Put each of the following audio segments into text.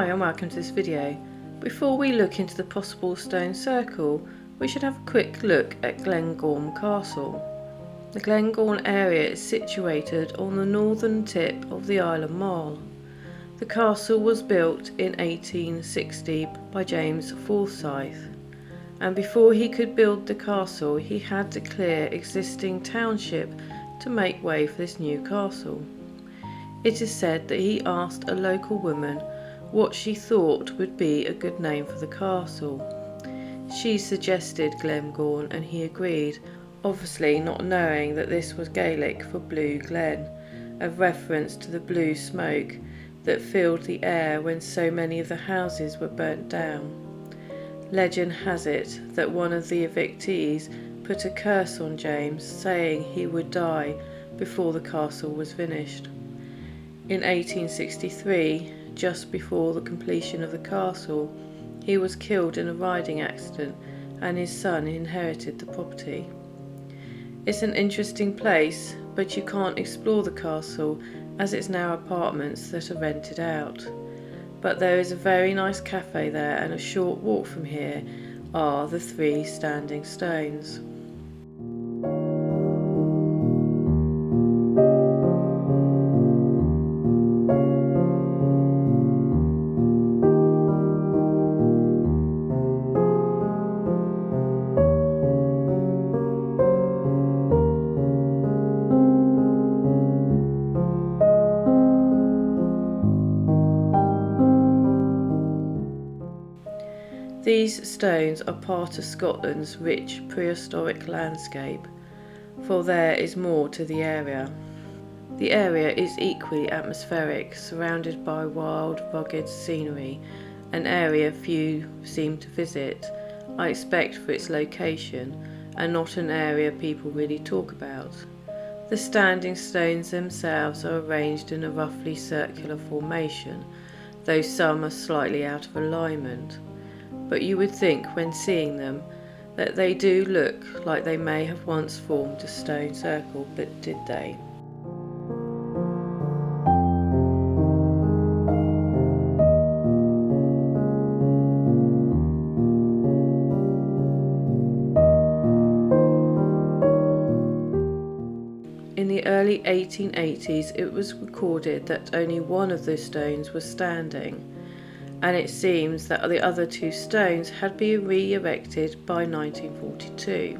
Hi and welcome to this video. Before we look into the possible stone circle, we should have a quick look at Glengorm Castle. The Glengorm area is situated on the northern tip of the Isle of Mull. The castle was built in 1860 by James Forsyth, and before he could build the castle he had to clear existing township to make way for this new castle. It is said that he asked a local woman what she thought would be a good name for the castle. She suggested Glengorm and he agreed, obviously not knowing that this was Gaelic for Blue Glen, a reference to the blue smoke that filled the air when so many of the houses were burnt down. Legend has it that one of the evictees put a curse on James, saying he would die before the castle was finished. In 1863, just before the completion of the castle, he was killed in a riding accident and his son inherited the property. It's an interesting place, but you can't explore the castle as it's now apartments that are rented out. But there is a very nice cafe there, and a short walk from here are the 3 standing stones. These stones are part of Scotland's rich prehistoric landscape, for there is more to the area. The area is equally atmospheric, surrounded by wild, rugged scenery, an area few seem to visit, I expect for its location, and not an area people really talk about. The standing stones themselves are arranged in a roughly circular formation, though some are slightly out of alignment. But you would think when seeing them that they do look like they may have once formed a stone circle, but did they? In the early 1880s it was recorded that only one of the stones was standing, and it seems that the other 2 stones had been re-erected by 1942.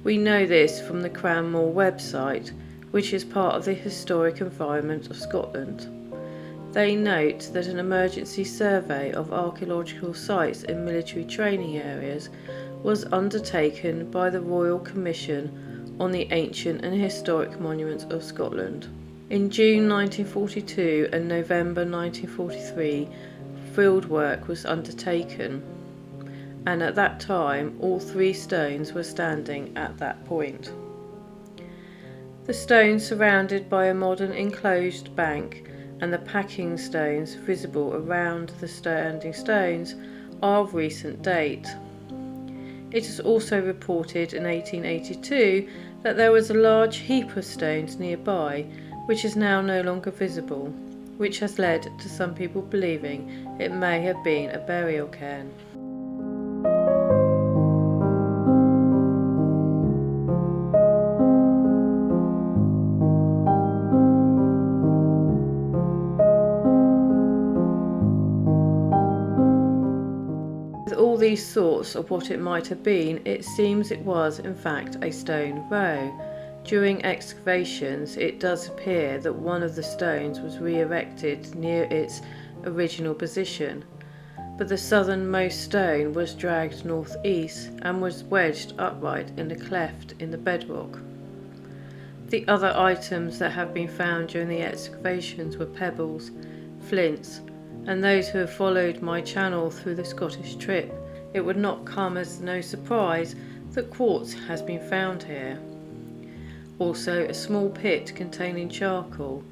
We know this from the Cranmore website, which is part of the Historic Environment of Scotland. They note that an emergency survey of archaeological sites in military training areas was undertaken by the Royal Commission on the Ancient and Historic Monuments of Scotland. In June 1942 and November 1943, field work was undertaken, and at that time all 3 stones were standing at that point. The stones surrounded by a modern enclosed bank and the packing stones visible around the standing stones are of recent date. It is also reported in 1882 that there was a large heap of stones nearby, which is now no longer visible, which has led to some people believing it may have been a burial cairn. With all these thoughts of what it might have been, it seems it was in fact a stone row. During excavations, it does appear that one of the stones was re-erected near its original position, but the southernmost stone was dragged northeast and was wedged upright in a cleft in the bedrock. The other items that have been found during the excavations were pebbles, flints, and those who have followed my channel through the Scottish trip, it would not come as no surprise that quartz has been found here. Also, a small pit containing charcoal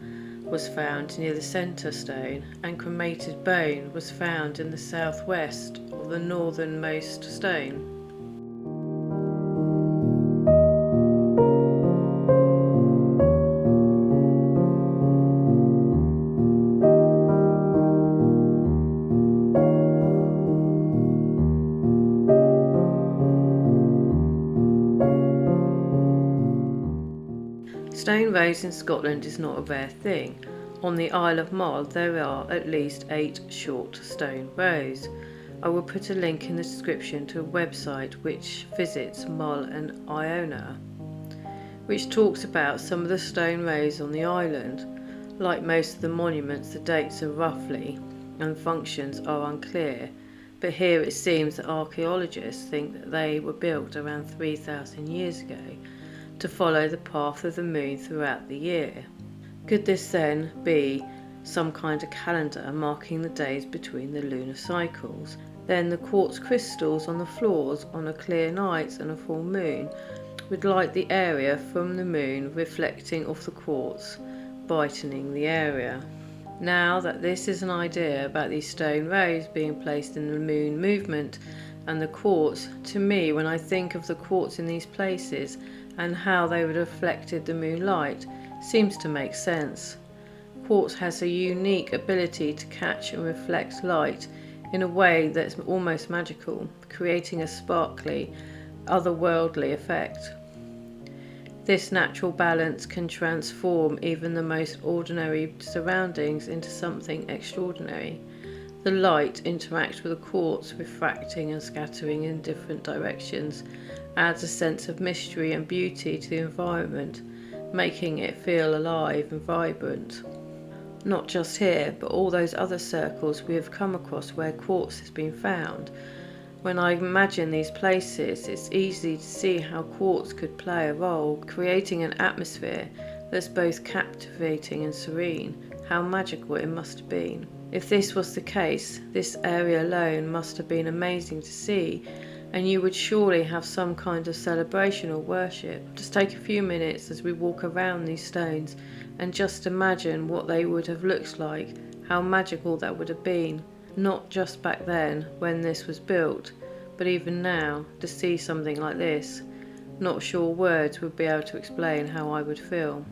was found near the centre stone, and cremated bone was found in the southwest of the northernmost stone. Stone rows in Scotland is not a rare thing. On the Isle of Mull there are at least 8 short stone rows. I will put a link in the description to a website which visits Mull and Iona, which talks about some of the stone rows on the island. Like most of the monuments, the dates are roughly and functions are unclear, but here it seems that archaeologists think that they were built around 3,000 years ago to follow the path of the moon throughout the year. Could this then be some kind of calendar marking the days between the lunar cycles? Then the quartz crystals on the floors on a clear night and a full moon would light the area from the moon, reflecting off the quartz, brightening the area. Now that this is an idea about these stone rows being placed in the moon movement and the quartz, to me, when I think of the quartz in these places and how they would have reflected the moonlight, seems to make sense. Quartz has a unique ability to catch and reflect light in a way that's almost magical, creating a sparkly, otherworldly effect. This natural balance can transform even the most ordinary surroundings into something extraordinary. The light interacts with the quartz, refracting and scattering in different directions, adds a sense of mystery and beauty to the environment, making it feel alive and vibrant. Not just here, but all those other circles we have come across where quartz has been found. When I imagine these places, it's easy to see how quartz could play a role, creating an atmosphere that's both captivating and serene. How magical it must have been. If this was the case, this area alone must have been amazing to see, and you would surely have some kind of celebration or worship. Just take a few minutes as we walk around these stones and just imagine what they would have looked like, how magical that would have been. Not just back then when this was built, but even now, to see something like this. Not sure words would be able to explain how I would feel.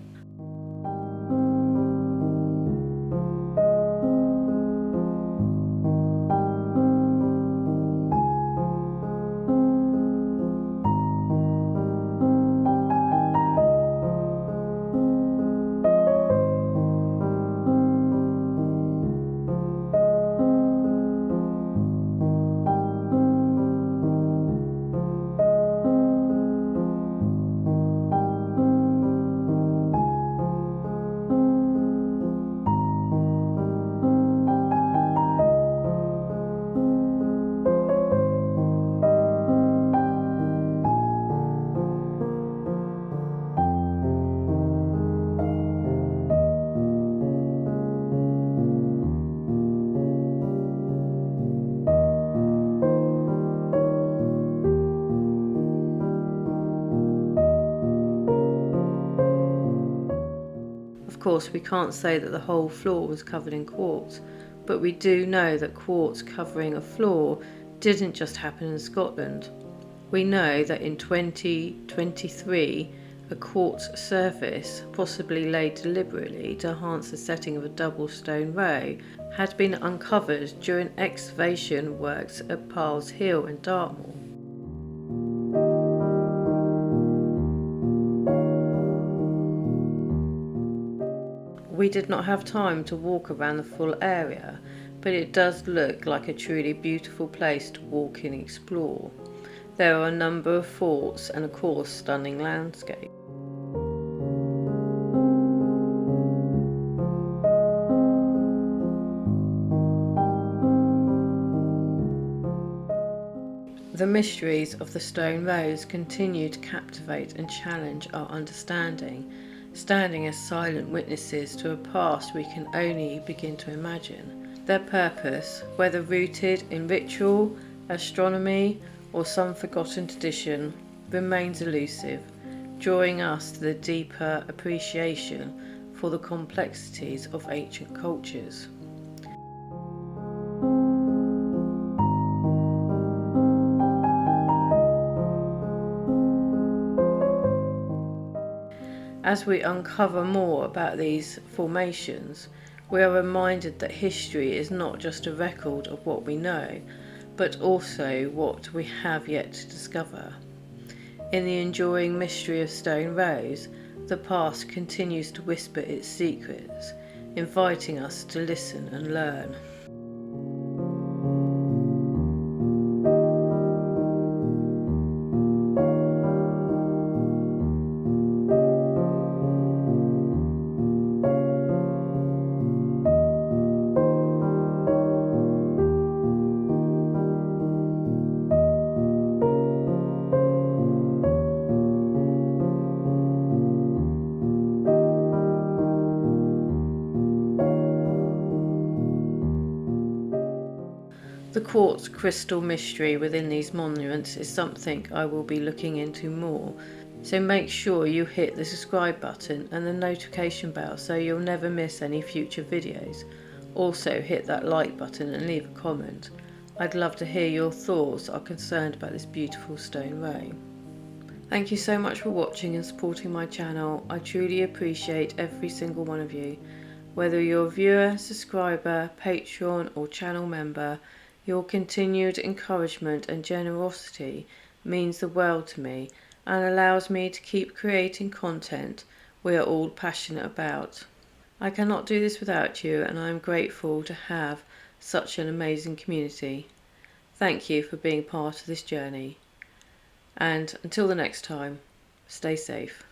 Of course, we can't say that the whole floor was covered in quartz, but we do know that quartz covering a floor didn't just happen in Scotland. We know that in 2023, a quartz surface, possibly laid deliberately to enhance the setting of a double stone row, had been uncovered during excavation works at Piles Hill in Dartmoor. We did not have time to walk around the full area, but it does look like a truly beautiful place to walk and explore. There are a number of forts and of course stunning landscape. The mysteries of the stone rows continue to captivate and challenge our understanding, standing as silent witnesses to a past we can only begin to imagine. Their purpose, whether rooted in ritual, astronomy, or some forgotten tradition, remains elusive, drawing us to the deeper appreciation for the complexities of ancient cultures. As we uncover more about these formations, we are reminded that history is not just a record of what we know, but also what we have yet to discover. In the enduring mystery of stone rows, The past continues to whisper its secrets, inviting us to listen and learn. The quartz crystal mystery within these monuments is something I will be looking into more, so make sure you hit the subscribe button and the notification bell so you'll never miss any future videos. Also hit that like button and leave a comment. I'd love to hear your thoughts or concerned about this beautiful stone ray. Thank you so much for watching and supporting my channel. I truly appreciate every single one of you. Whether you're a viewer, subscriber, patron or channel member, your continued encouragement and generosity means the world to me and allows me to keep creating content we are all passionate about. I cannot do this without you, and I am grateful to have such an amazing community. Thank you for being part of this journey. And until the next time, stay safe.